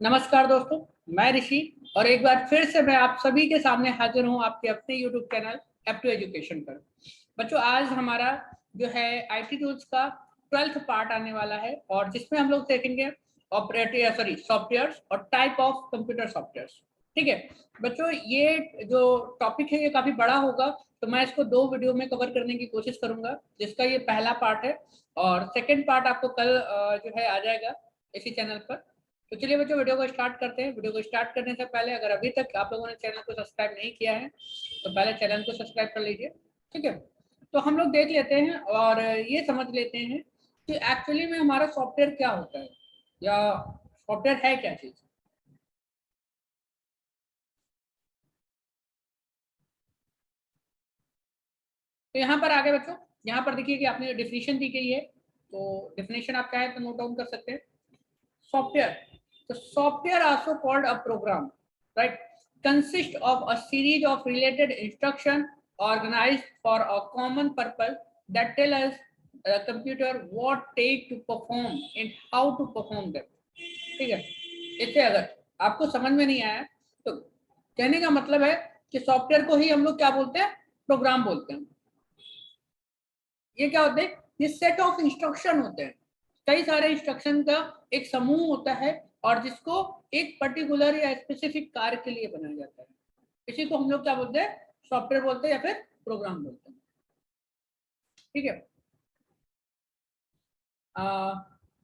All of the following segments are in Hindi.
नमस्कार दोस्तों, मैं ऋषि और एक बार फिर से मैं आप सभी के सामने हाजिर हूं आपके अपने YouTube चैनल एप टू एजुकेशन पर। बच्चों, आज हमारा जो है आईटी टूल्स का 12th पार्ट आने वाला है और जिसमें हम लोग देखेंगे सॉफ्टवेयर्स और टाइप ऑफ कंप्यूटर सॉफ्टवेयर्स। ठीक है बच्चों, ये जो टॉपिक है ये काफी बड़ा होगा, तो मैं इसको 2 वीडियो में कवर करने की कोशिश करूंगा, जिसका ये पहला पार्ट है और सेकेंड पार्ट आपको कल जो है आ जाएगा इसी चैनल पर। तो चलिए बच्चों, वीडियो को स्टार्ट करते हैं। वीडियो को स्टार्ट करने से पहले अगर अभी तक आप लोगों ने चैनल को सब्सक्राइब नहीं किया है तो पहले चैनल को सब्सक्राइब कर लीजिए। ठीक है, तो हम लोग देख लेते हैं और ये समझ लेते हैं कि एक्चुअली में हमारा सॉफ्टवेयर क्या होता है या सॉफ्टवेयर है क्या चीज। तो यहाँ पर आगे बच्चों, यहाँ पर देखिए कि आपने डिफिनेशन दी गई है, तो डिफिनेशन आप चाहे तो नोट डाउन कर सकते हैं। Software. The software also called a program, right? Consists of a series of related instructions organized for a common purpose that tell us the computer what take to perform and how to perform them. ठीक है, इससे अगर आपको समझ में नहीं आया तो कहने का मतलब है कि सॉफ्टवेयर को ही हम लोग क्या बोलते हैं, प्रोग्राम बोलते हैं। ये क्या होते हैं, ये सेट ऑफ इंस्ट्रक्शन होते हैं, कई सारे इंस्ट्रक्शन का एक समूह होता है और जिसको एक पर्टिकुलर या स्पेसिफिक कार्य के लिए बनाया जाता है। इसी को हम लोग क्या बोलते हैं, सॉफ्टवेयर बोलते हैं या फिर प्रोग्राम बोलते हैं। ठीक है,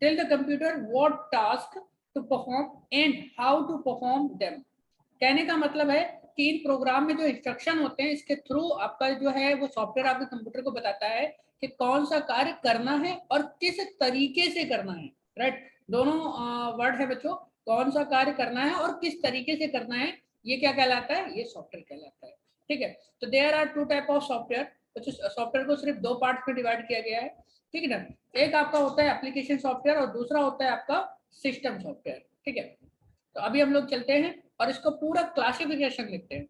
tell the computer what task to perform and how to perform them. कहने का मतलब है कि इन प्रोग्राम में जो इंस्ट्रक्शन होते हैं इसके थ्रू आपका जो है वो सॉफ्टवेयर आपके कंप्यूटर को बताता है कि कौन सा कार्य करना है और किस तरीके से करना है। राइट, दोनों वर्ड है बच्चों, कौन सा कार्य करना है और किस तरीके से करना है, ये क्या कहलाता है, ये सॉफ्टवेयर कहलाता है। ठीक है, तो there are 2 type of software. Software को सिर्फ 2 पार्ट में डिवाइड किया गया है। ठीक है ना, एक आपका होता है एप्लीकेशन सॉफ्टवेयर और दूसरा होता है आपका सिस्टम सॉफ्टवेयर। ठीक है, तो अभी हम लोग चलते हैं और इसको पूरा क्लासिफिकेशन लिखते हैं।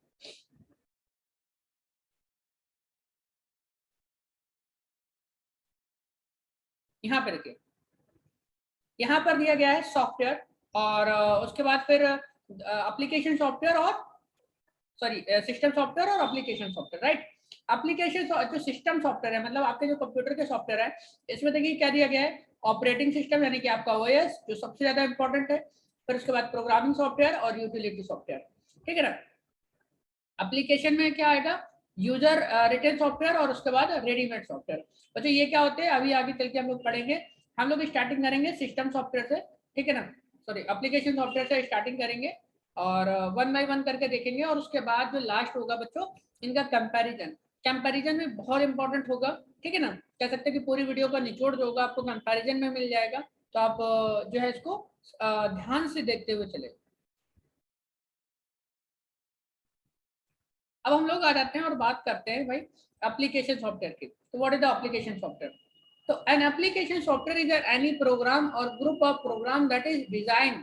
यहाँ पे देखिए, यहाँ पर दिया गया है सॉफ्टवेयर और उसके बाद फिर एप्लीकेशन सॉफ्टवेयर और सिस्टम सॉफ्टवेयर और एप्लीकेशन सॉफ्टवेयर। राइट, एप्लीकेशन जो सिस्टम सॉफ्टवेयर है मतलब आपके जो कंप्यूटर के सॉफ्टवेयर है, इसमें देखिए क्या दिया गया है, ऑपरेटिंग सिस्टम यानी कि आपका ओएस जो सबसे ज्यादा इंपॉर्टेंट है, फिर उसके बाद प्रोग्रामिंग सॉफ्टवेयर और यूटिलिटी सॉफ्टवेयर। ठीक है ना, एप्लीकेशन में क्या आएगा, यूजर रिटेन सॉफ्टवेयर और उसके बाद रेडीमेड सॉफ्टवेयर। बच्चों ये क्या होते हैं अभी आगे चल के हम लोग पढ़ेंगे। हम लोग स्टार्टिंग करेंगे सिस्टम सॉफ्टवेयर से। ठीक है ना, एप्लीकेशन सॉफ्टवेयर से स्टार्टिंग करेंगे और वन बाय वन करके देखेंगे और उसके बाद जो लास्ट होगा बच्चों, इनका कंपैरिजन। कंपैरिजन में बहुत इंपॉर्टेंट होगा। ठीक है ना, कह सकते हैं कि पूरी वीडियो का निचोड़ जो होगा आपको कंपैरिजन में मिल जाएगा, तो आप जो है इसको ध्यान से देखते हुए चले। अब हम लोग आ जाते हैं और बात करते हैं भाई एप्लीकेशन सॉफ्टवेयर की। तो what is the application software? तो an application software is any program or group of program that is design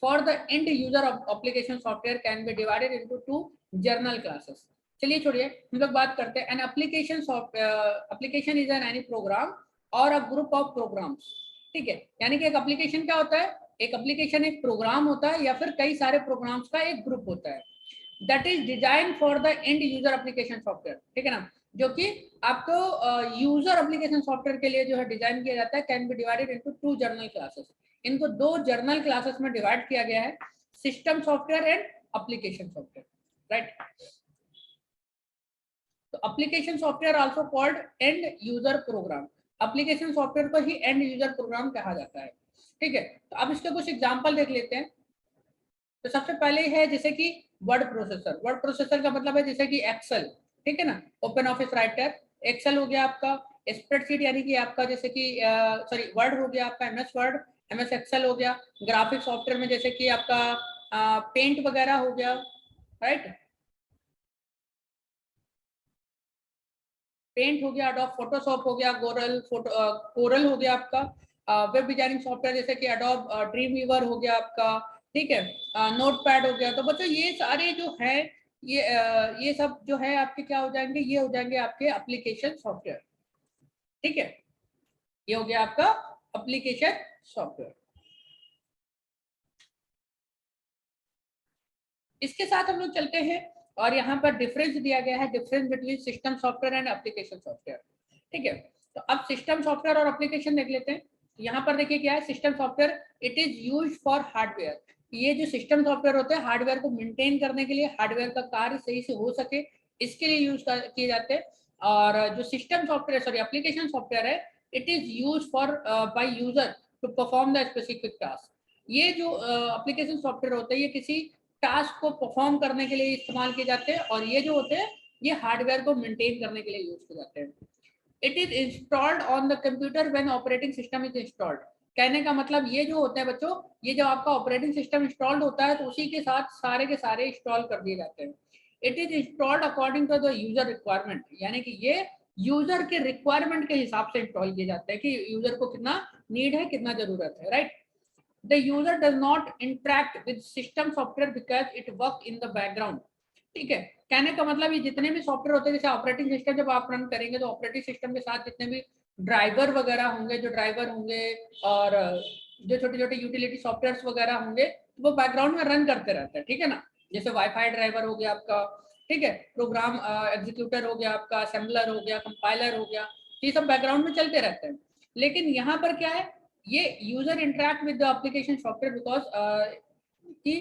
for the end user of application software can be divided into 2 general classes. चलिए छोड़िए, हम लोग बात करते हैं an application application is an any program or a group of programs. ठीक है, यानी कि एक एप्लीकेशन क्या होता है, एक एप्लीकेशन एक प्रोग्राम होता है या फिर कई सारे प्रोग्राम्स का एक ग्रुप होता है that is design for the end user application software. ठीक है ना, जो कि आपको यूजर एप्लीकेशन सॉफ्टवेयर के लिए जो है डिजाइन किया जाता है, can be divided into 2 general classes. इनको 2 जर्नल क्लासेस में डिवाइड किया गया है, system software and application software. Right, तो application software also called end user program. Application software को ही एंड यूजर प्रोग्राम कहा जाता है। ठीक है, तो अब इसके कुछ एग्जांपल देख लेते हैं। तो सबसे पहले है जैसे कि वर्ड प्रोसेसर। वर्ड प्रोसेसर का मतलब है जैसे कि एक्सेल। ठीक है ना, ओपन ऑफिस राइटर, एक्सेल हो गया आपका, स्प्रेडशीट यानी कि आपका जैसे कि वर्ड हो गया आपका एमएस वर्ड, एमएस एक्सेल हो गया, ग्राफिक सॉफ्टवेयर में जैसे कि आपका पेंट वगैरह हो गया। राइट, पेंट हो गया, अडोब फोटोशॉप हो गया, कोरल हो गया आपका, वेब डिजाइनिंग सॉफ्टवेयर जैसे कि अडोब ड्रीम वीवर हो गया आपका। ठीक है, नोटपैड हो गया। तो बच्चों ये सारे जो है ये सब जो है आपके क्या हो जाएंगे, ये हो जाएंगे आपके एप्लीकेशन सॉफ्टवेयर। ठीक है, ये हो गया आपका एप्लीकेशन सॉफ्टवेयर। इसके साथ हम लोग चलते हैं और यहाँ पर डिफरेंस दिया गया है, difference between system software and application software. ठीक है, तो अब सिस्टम सॉफ्टवेयर और एप्लीकेशन देख लेते हैं। यहाँ पर देखिए क्या है, system software it is use for hardware. ये जो सिस्टम सॉफ्टवेयर होते हैं हार्डवेयर को मेंटेन करने के लिए, हार्डवेयर का कार्य सही से हो सके इसके लिए यूज किए जाते हैं। और जो system software sorry application software है, it is use for by user to perform the specific task. ये जो एप्लीकेशन सॉफ्टवेयर होते हैं ये किसी टास्क को परफॉर्म करने के लिए इस्तेमाल किए जाते हैं, और ये जो होते हैं ये हार्डवेयर को मेंटेन करने के लिए यूज किए जाते हैं। It is installed on the computer when operating system is installed. कहने का मतलब ये जो होता है बच्चों, ये जब आपका ऑपरेटिंग सिस्टम इंस्टॉल्ड होता है तो उसी के साथ सारे के सारे इंस्टॉल कर दिए जाते हैं। It is installed according to the user requirement, यानी कि ये यूजर के रिक्वायरमेंट के हिसाब से इंस्टॉल किए जाते हैं कि यूजर को कितना नीड है, कितना जरूरत है, right. The user does not interact with system software because it work in the background। ठीक है, कहने का मतलब ये जितने भी सॉफ्टवेयर होते हैं, जैसे ऑपरेटिंग सिस्टम जब आप रन करेंगे तो ऑपरेटिंग सिस्टम के साथ जितने भी ड्राइवर वगैरह होंगे, जो ड्राइवर होंगे और जो छोटे छोटे यूटिलिटी सॉफ्टवेयर वगैरह होंगे वो बैकग्राउंड में रन करते रहते हैं। ठीक है ना, जैसे वाईफाई ड्राइवर हो गया आपका, ठीक है, प्रोग्राम एग्जीक्यूटर हो गया आपका, असेंबलर हो गया, कंपाइलर हो गया, ये सब बैकग्राउंड में चलते रहते हैं। लेकिन यहाँ पर क्या है, ये user interact with the application software because कि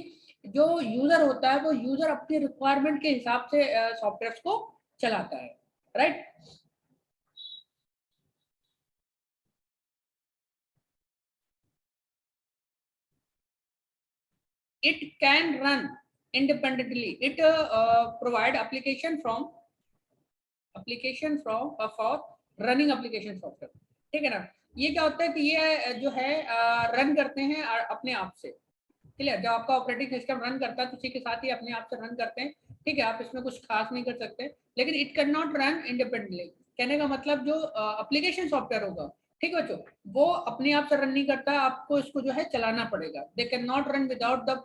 जो यूजर होता है वो यूजर अपनी रिक्वायरमेंट के हिसाब से सॉफ्टवेयर को चलाता है, right. It can run independently. It provide application from for running application software। ठीक है ना, ये क्या होता है कि ये जो है रन करते हैं अपने आप से। क्लियर, जब आपका ऑपरेटिंग सिस्टम रन करता है तो उसी के साथ ही अपने आप से रन करते हैं। ठीक है, आप इसमें कुछ खास नहीं कर सकते, लेकिन it can not run independently. कहने का मतलब जो एप्लीकेशन सॉफ्टवेयर होगा, ठीक है बच्चों, वो अपने आप से रन नहीं करता, आपको इसको जो है चलाना पड़ेगा। They can not run without the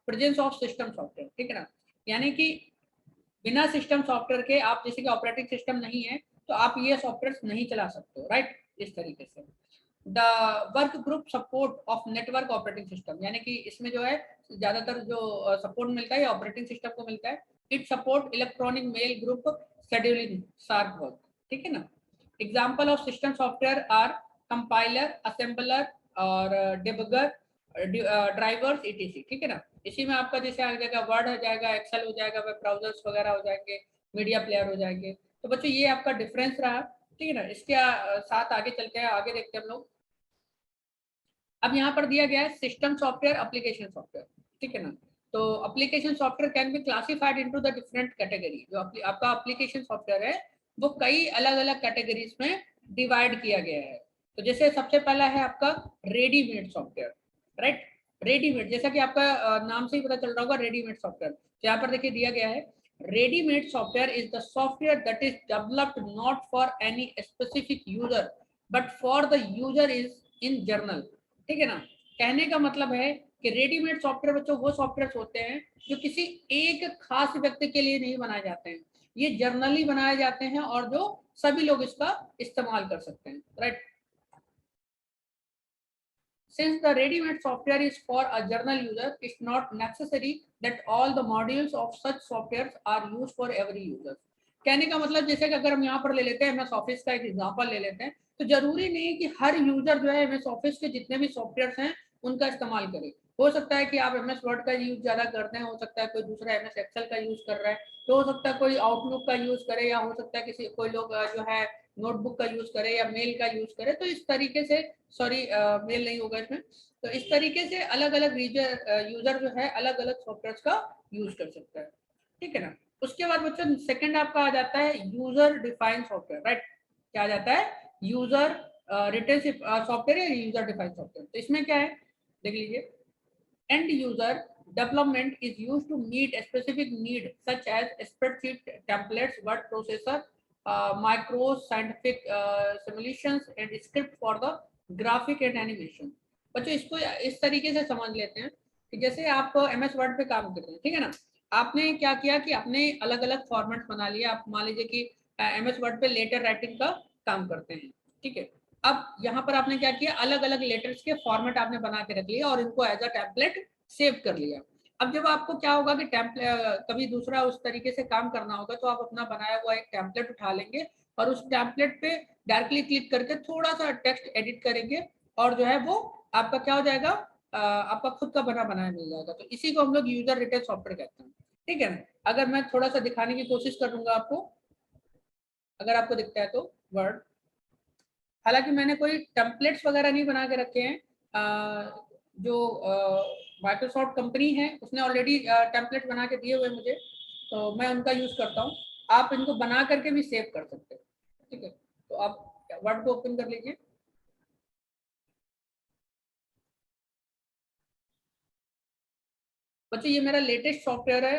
presence of system software. ठीक है ना, यानी कि बिना सिस्टम सॉफ्टवेयर के, आप जैसे कि ऑपरेटिंग सिस्टम नहीं है तो आप ये सॉफ्टवेयर नहीं चला सकते, राइट। इस तरीके से the work group support of network operating system, यानी कि इसमें जो है ज्यादातर जो सपोर्ट मिलता है ऑपरेटिंग सिस्टम को मिलता है। It support electronic mail group scheduling sharp work. ठीक है ना, example of system software are compiler, assembler और डिबगर, ड्राइवर्स etc। ठीक है ना, इसी में आपका जैसे आ जाएगा वर्ड हो जाएगा, एक्सेल हो जाएगा, वेब ब्राउजर्स वगैरह हो जाएंगे, मीडिया प्लेयर हो जाएंगे। तो बच्चों ये आपका डिफरेंस रहा। ठीक है ना, इसके साथ आगे चलते हैं, आगे देखते हैं हम लोग। अब यहाँ पर दिया गया है सिस्टम सॉफ्टवेयर, एप्लीकेशन सॉफ्टवेयर। ठीक है ना, तो application software can be classified into the different category. जो आपका एप्लीकेशन सॉफ्टवेयर है वो कई अलग अलग कैटेगरीज में डिवाइड किया गया है। तो जैसे सबसे पहला है आपका रेडीमेड सॉफ्टवेयर, राइट। रेडीमेड, जैसा कि आपका नाम से ही पता चल रहा होगा, रेडीमेड सॉफ्टवेयर। तो यहाँ पर देखिए दिया गया है, readymade software is the software that is developed not for any specific user but for the user is in general. ठीक है ना, कहने का मतलब है कि रेडीमेड सॉफ्टवेयर बच्चों वो सॉफ्टवेयर होते हैं जो किसी एक खास व्यक्ति के लिए नहीं बनाए जाते हैं, ये जर्नली बनाए जाते हैं और जो सभी लोग इसका इस्तेमाल कर सकते हैं, right. Since the ready-made software is for a general user, it's not necessary that all the modules of such softwares are used for every user। कहने का मतलब जैसे कि अगर हम यहाँ पर ले लेते हैं MS ऑफिस का एक एग्जांपल ले लेते हैं, तो जरूरी नहीं कि हर यूजर जो है MS ऑफिस के जितने भी सॉफ्टवेयर हैं उनका इस्तेमाल करे। हो सकता है कि आप MS वर्ड का यूज ज्यादा करते हैं, हो सकता है कोई दूसरा MS एक्सेल का यूज कर रहा है, तो हो सकता है कोई आउटलुक का यूज करे, या हो सकता है किसी कोई लोग जो है नोटबुक का यूज करे या मेल का यूज करे। तो इस तरीके से, सॉरी मेल नहीं होगा इसमें, तो इस तरीके से अलग अलग यूजर जो है अलग अलग सॉफ्टवेयर का यूज कर सकता है। ठीक है ना, उसके बाद बच्चों सेकंड आपका आ जाता है यूजर डिफाइंड सॉफ्टवेयर, राइट। क्या आ जाता है, यूजर रिटेन सॉफ्टवेयर या यूजर डिफाइंड सॉफ्टवेयर। तो इसमें क्या है देख लीजिए, end user development is used to meet a specific need such as spreadsheet templates, word processor, macros, scientific simulations and script for the graphic and animation। बच्चों इसको इस तरीके से समझ लेते हैं कि जैसे आप MS वर्ड पे काम कर रहे हैं, ठीक है ना, आपने क्या किया कि अपने अलग अलग फॉर्मेट बना लिया। आप मान लीजिए कि MS वर्ड पे लेटर राइटिंग का काम करते हैं, ठीक है। अब यहाँ पर आपने क्या किया, अलग अलग लेटर्स के फॉर्मेट आपने बना के रख लिया और इनको एज अ टेम्पलेट सेव कर लिया। अब जब आपको क्या होगा कि टेम्पलेट कभी दूसरा उस तरीके से काम करना होगा तो आप अपना बनाया हुआ एक टेम्पलेट उठा लेंगे और उस टेम्पलेट पे डायरेक्टली क्लिक करके थोड़ा सा टेक्स्ट एडिट करेंगे और जो है वो आपका क्या हो जाएगा, आपका खुद का बना बनाया मिल जाएगा। तो इसी को हम लोग यूजर रिटेल सॉफ्टवेयर कहते हैं, ठीक है ना। अगर मैं थोड़ा सा दिखाने की कोशिश करूंगा आपको, अगर आपको दिखता है तो वर्ड, हालांकि मैंने कोई टेम्पलेट्स वगैरह नहीं बना के रखे हैं, जो माइक्रोसॉफ्ट कंपनी है उसने ऑलरेडी टेम्पलेट बना के दिए हुए मुझे, तो मैं उनका यूज करता हूँ। आप इनको बना करके भी सेव कर सकते हैं, ठीक है। तो आप वर्ड को ओपन कर लीजिए। बच्चों ये मेरा लेटेस्ट सॉफ्टवेयर है,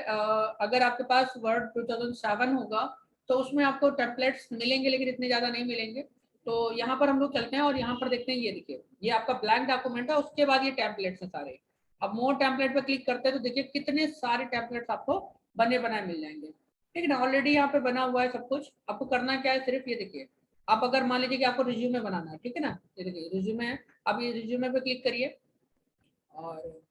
अगर आपके पास वर्ड 2007 होगा तो उसमें आपको टेम्पलेट्स मिलेंगे लेकिन इतने ज़्यादा नहीं मिलेंगे। तो यहाँ पर हम लोग चलते हैं और यहाँ पर देखते हैं, ये देखिए ये आपका ब्लैंक डॉक्यूमेंट है, उसके बाद ये टेम्पलेट्स हैं सारे। अब मोर टेम्पलेट पर क्लिक करते हैं तो देखिए कितने सारे टेम्पलेट्स आपको बने बनाए मिल जाएंगे, ठीक है ना। ऑलरेडी यहाँ पे बना हुआ है सब कुछ, आपको करना क्या है, सिर्फ ये देखिए आप अगर मान लीजिए कि आपको रिज्यूमे बनाना है, ठीक है ना, ये देखिए रिज्यूमे है। अब ये रिज्यूमे पे क्लिक करिए और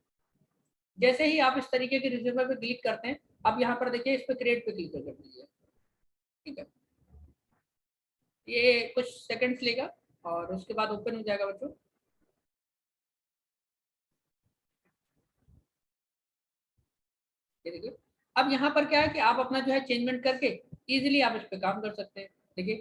जैसे ही आप इस तरीके के रिज्यूमे पे क्लिक करते हैं, अब यहाँ पर देखिए इस पे क्रिएट पे क्लिक कर दीजिए, ठीक है। ये कुछ सेकंड्स लेगा और उसके बाद ओपन हो जाएगा बच्चों। ये देखिए अब यहाँ पर क्या है कि आप अपना जो है चेंजमेंट करके इजीली आप इस पे काम कर सकते हैं। देखिए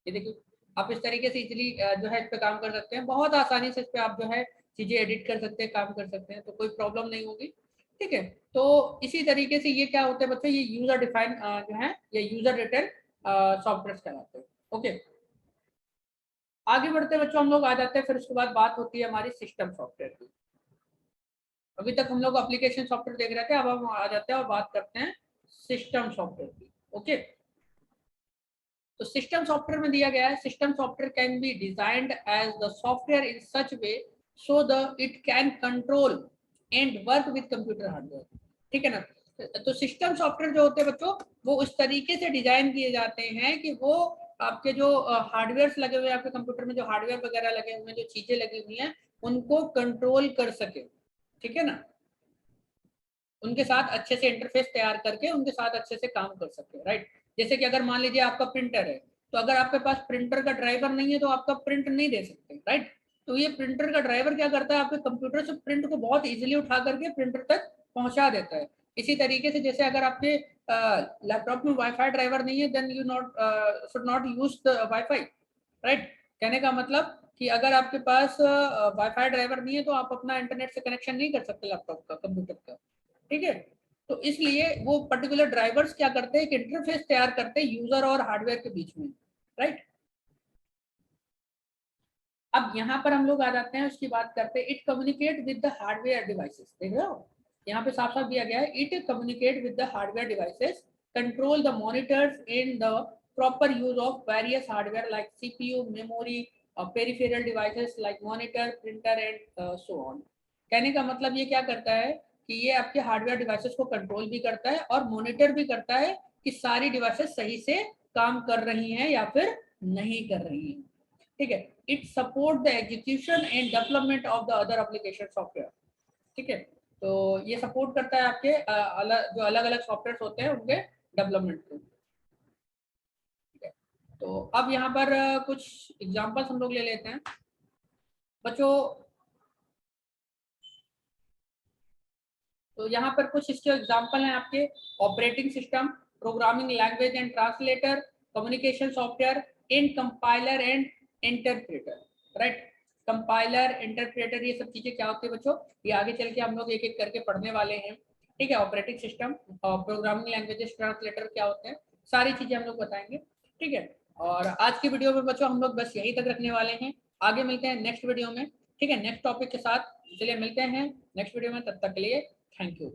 ये देखिए आप इस तरीके से इजीली जो है इस पे काम कर सकते हैं, बहुत आसानी से इस पे आप जो है चीजें एडिट कर सकते हैं, काम कर सकते हैं, तो कोई प्रॉब्लम नहीं होगी, ठीक है। तो इसी तरीके से ये क्या होता है बच्चों, ये यूजर डिफाइन जो है ये यूजर रिटेल सॉफ्टवेयर कहलाते हैं। ओके, आगे बढ़ते बच्चों हम लोग आ जाते हैं, फिर उसके बाद बात होती है हमारी सिस्टम सॉफ्टवेयर की। अभी तक हम लोग एप्लीकेशन सॉफ्टवेयर देख रहे थे, अब हम आ जाते हैं और बात करते हैं सिस्टम सॉफ्टवेयर की। ओके, तो सिस्टम सॉफ्टवेयर में दिया गया है, system software can be designed as the software in such way so the it can control and work with computer hardware, ठीक है ना। तो सिस्टम सॉफ्टवेयर जो होते हैं बच्चों वो उस तरीके से डिजाइन किए जाते हैं कि वो आपके जो हार्डवेयर लगे हुए हैं, आपके कंप्यूटर में जो हार्डवेयर वगैरह लगे हुए हैं, जो चीजें लगी हुई हैं उनको कंट्रोल कर सके, ठीक है ना, उनके साथ अच्छे से इंटरफेस तैयार करके उनके साथ अच्छे से काम कर सकते हैं, राइट। जैसे कि अगर मान लीजिए आपका प्रिंटर है, तो अगर आपके पास प्रिंटर का ड्राइवर नहीं है तो आपका प्रिंट नहीं दे सकते, राइट। तो ये प्रिंटर का ड्राइवर क्या करता है, आपके कंप्यूटर से प्रिंट को बहुत इजीली उठा करके प्रिंटर तक पहुंचा देता है। इसी तरीके से जैसे अगर आपके लैपटॉप में वाईफाई ड्राइवर नहीं है, then you not should not use the wifi, right. कहने का मतलब कि अगर आपके पास वाईफाई ड्राइवर नहीं है तो आप अपना इंटरनेट से कनेक्शन नहीं कर सकते लैपटॉप का, कंप्यूटर का, ठीक है। तो इसलिए वो पर्टिकुलर ड्राइवर्स क्या करते हैं, एक इंटरफेस तैयार करते हैं यूजर और हार्डवेयर के बीच में, राइट। अब यहाँ पर हम लोग आ जाते हैं, उसकी बात करते हैं, it communicate with the hardware devices, देख रहे हो यहाँ पे साफ साफ दिया गया है, it communicate with the hardware devices, control the monitors in the proper use of various hardware like CPU, memory, peripheral devices like monitor, printer and so on. कहने का मतलब ये क्या करता है कि ये आपके हार्डवेयर डिवाइसेस को कंट्रोल भी करता है और मॉनिटर भी करता है कि सारी डिवाइसेस सही से काम कर रही हैं या फिर नहीं कर रही हैं, ठीक है। It support the execution and development of the other application software, ठीक है। तो ये सपोर्ट करता है आपके जो अलग अलग सॉफ्टवेयर होते हैं उनके डेवलपमेंट को, ठीक है। तो अब यहाँ पर कुछ एग्जांपल्स हम लोग ले लेते हैं बच्चों। तो यहाँ पर कुछ इसके एग्जांपल हैं आपके, operating system, programming language and translator, communication software, in compiler and interpreter, right. Compiler, interpreter, ये सब चीजें क्या होती है बच्चों, ये आगे चल के हम लोग एक एक करके पढ़ने वाले हैं, ठीक है। ऑपरेटिंग सिस्टम और प्रोग्रामिंग लैंग्वेजेस, ट्रांसलेटर क्या होते हैं, सारी चीजें हम लोग बताएंगे, ठीक है। और आज की वीडियो में बच्चों हम लोग बस यहीं तक रखने वाले हैं, आगे मिलते हैं नेक्स्ट वीडियो में, ठीक है, नेक्स्ट टॉपिक के साथ। चलिए मिलते हैं नेक्स्ट वीडियो में, तब तक के लिए थैंक यू।